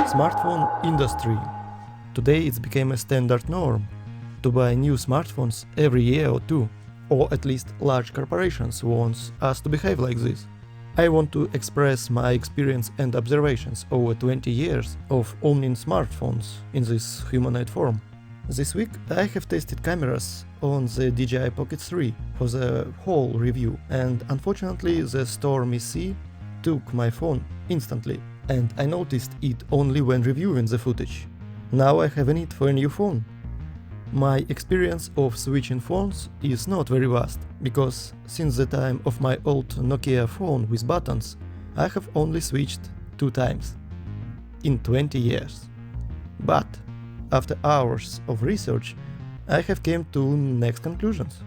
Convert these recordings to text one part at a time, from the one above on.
Smartphone industry. Today it's became a standard norm to buy new smartphones every year or two, or at least large corporations want us to behave like this. I want to express my experience and observations over 20 years of owning smartphones in this humanoid form. This week I have tested cameras on the DJI Pocket 3 for the whole review, and unfortunately the Stormy Sea took my phone instantly, and I noticed it only when reviewing the footage. Now I have a need for a new phone. My experience of switching phones is not very vast, because since the time of my old Nokia phone with buttons, I have only switched 2 times in 20 years. But after hours of research, I have came to next conclusions.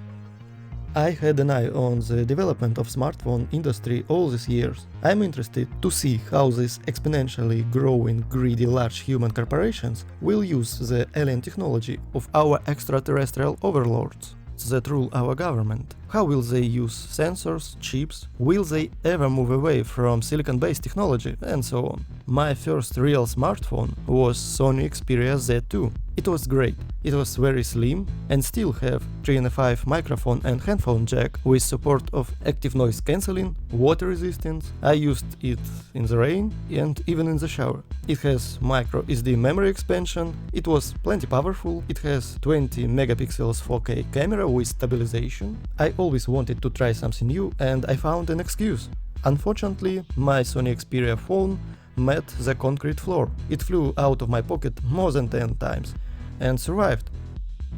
I had an eye on the development of smartphone industry all these years. I'm interested to see how these exponentially growing greedy large human corporations will use the alien technology of our extraterrestrial overlords that rule our government. How will they use sensors, chips? Will they ever move away from silicon-based technology? And so on. My first real smartphone was Sony Xperia Z2. It was great. It was very slim and still have 3.5 microphone and handphone jack with support of active noise cancelling, water resistance. I used it in the rain and even in the shower. It has micro SD memory expansion. It was plenty powerful. It has 20 megapixels 4K camera with stabilization. I always wanted to try something new and I found an excuse. Unfortunately, my Sony Xperia phone met the concrete floor. It flew out of my pocket more than 10 times and survived.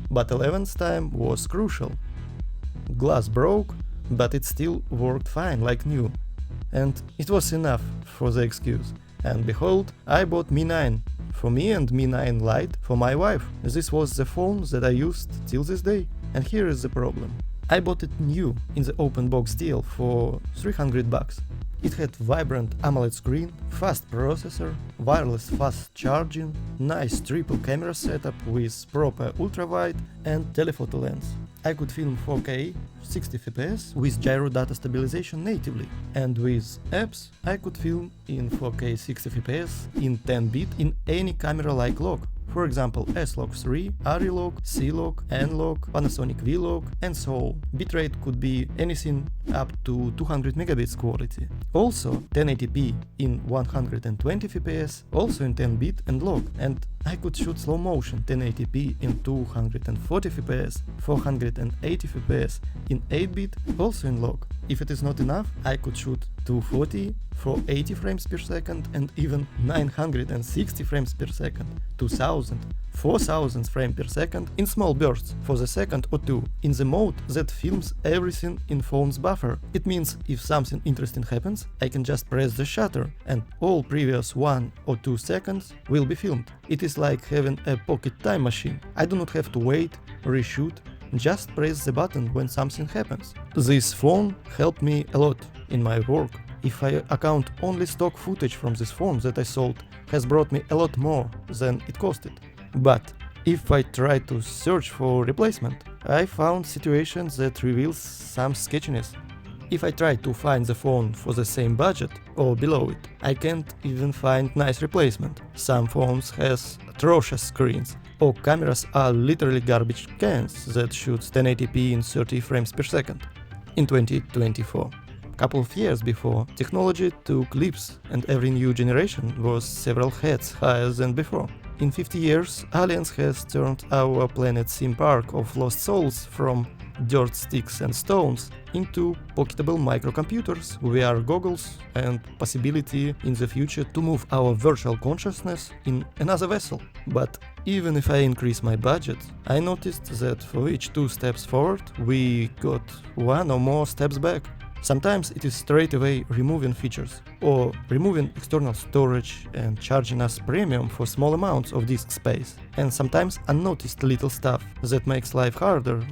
But 11th time was crucial. Glass broke, but it still worked fine like new. And it was enough for the excuse. And behold, I bought Mi 9 for me and Mi 9 Lite for my wife. This was the phone that I used till this day. And here is the problem. I bought it new in the open box deal for $300. It had vibrant AMOLED screen, fast processor, wireless fast charging, nice triple camera setup with proper ultrawide and telephoto lens. I could film 4K 60 fps with gyro data stabilization natively, and with apps I could film in 4K 60 fps in 10-bit in any camera-like lock. For example, S-Log 3, ARRI-Log, C-Log, N-Log, Panasonic V-Log, and so on. Bitrate could be anything up to 200 megabits quality. Also 1080p in 120 fps, also in 10-bit and log, and I could shoot slow motion 1080p in 240 fps, 480 fps in 8-bit, also in log. If it is not enough, I could shoot 240 for 80 frames per second and even 960 frames per second, 2000, 4000 frames per second in small bursts for the second or two, in the mode that films everything in phone's buffer. It means if something interesting happens, I can just press the shutter and all previous 1 or 2 seconds will be filmed. It is like having a pocket time machine. I do not have to wait, reshoot, just press the button when something happens. This phone helped me a lot in my work. If I account only stock footage from this phone that I sold, has brought me a lot more than it costed. But if I try to search for replacement, I found situations that reveals some sketchiness. If I try to find the phone for the same budget or below it, I can't even find nice replacement. Some phones has atrocious screens, or cameras are literally garbage cans that shoots 1080p in 30 frames per second. In 2024. Couple of years before, technology took leaps and every new generation was several heads higher than before. In 50 years, aliens has turned our planet's theme park of lost souls from dirt, sticks and stones into pocketable microcomputers, VR goggles and possibility in the future to move our virtual consciousness in another vessel. But even if I increase my budget, I noticed that for each 2 steps forward, we got 1 or more steps back. Sometimes it is straight away removing features, or removing external storage and charging us premium for small amounts of disk space, and sometimes unnoticed little stuff that makes life harder,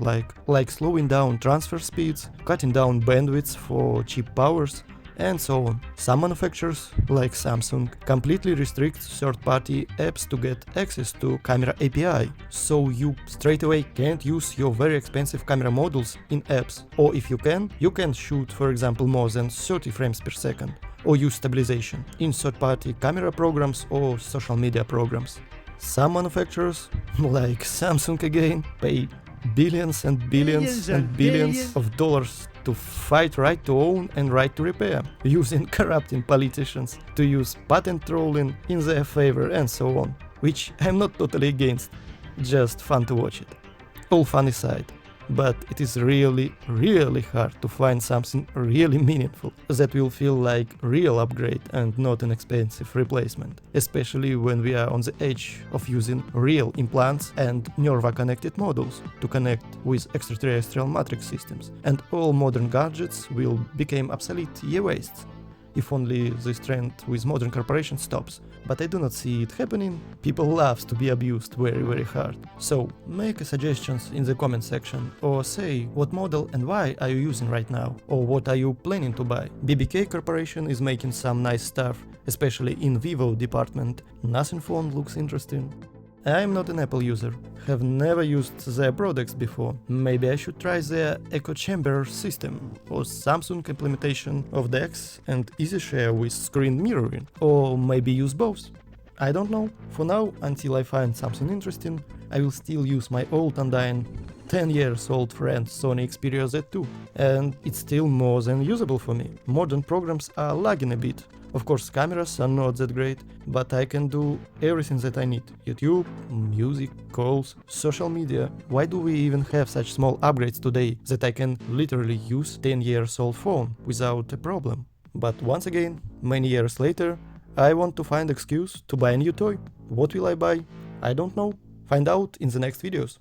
like slowing down transfer speeds, cutting down bandwidths for cheap powers, and so on. Some manufacturers, like Samsung, completely restrict third-party apps to get access to camera API, so you straight away can't use your very expensive camera modules in apps, or if you can shoot, for example, more than 30 frames per second, or use stabilization in third-party camera programs or social media programs. Some manufacturers, like Samsung again, pay billions and billions and billions of dollars to fight right to own and right to repair, using corrupting politicians to use patent trolling in their favor and so on, which I'm not totally against, just fun to watch it. All fun aside, but it is really hard to find something really meaningful that will feel like real upgrade and not an expensive replacement, especially when we are on the edge of using real implants and nerve connected modules to connect with extraterrestrial matrix systems, and all modern gadgets will become obsolete e-wastes. If only this trend with modern corporations stops, but I do not see it happening. People love to be abused very hard. So make suggestions in the comment section, or say what model and why are you using right now, or what are you planning to buy. BBK Corporation is making some nice stuff, especially in Vivo department. Nothing phone looks interesting. I'm not an Apple user, have never used their products before. Maybe I should try their echo chamber system, or Samsung implementation of DeX and EasyShare with screen mirroring, or maybe use both. I don't know. For now, until I find something interesting, I will still use my old undying 10 years old friend Sony Xperia Z2, and it's still more than usable for me. Modern programs are lagging a bit. Of course, cameras are not that great, but I can do everything that I need. YouTube, music, calls, social media. Why do we even have such small upgrades today that I can literally use 10 years old phone without a problem? But once again, many years later, I want to find excuse to buy a new toy. What will I buy? I don't know. Find out in the next videos.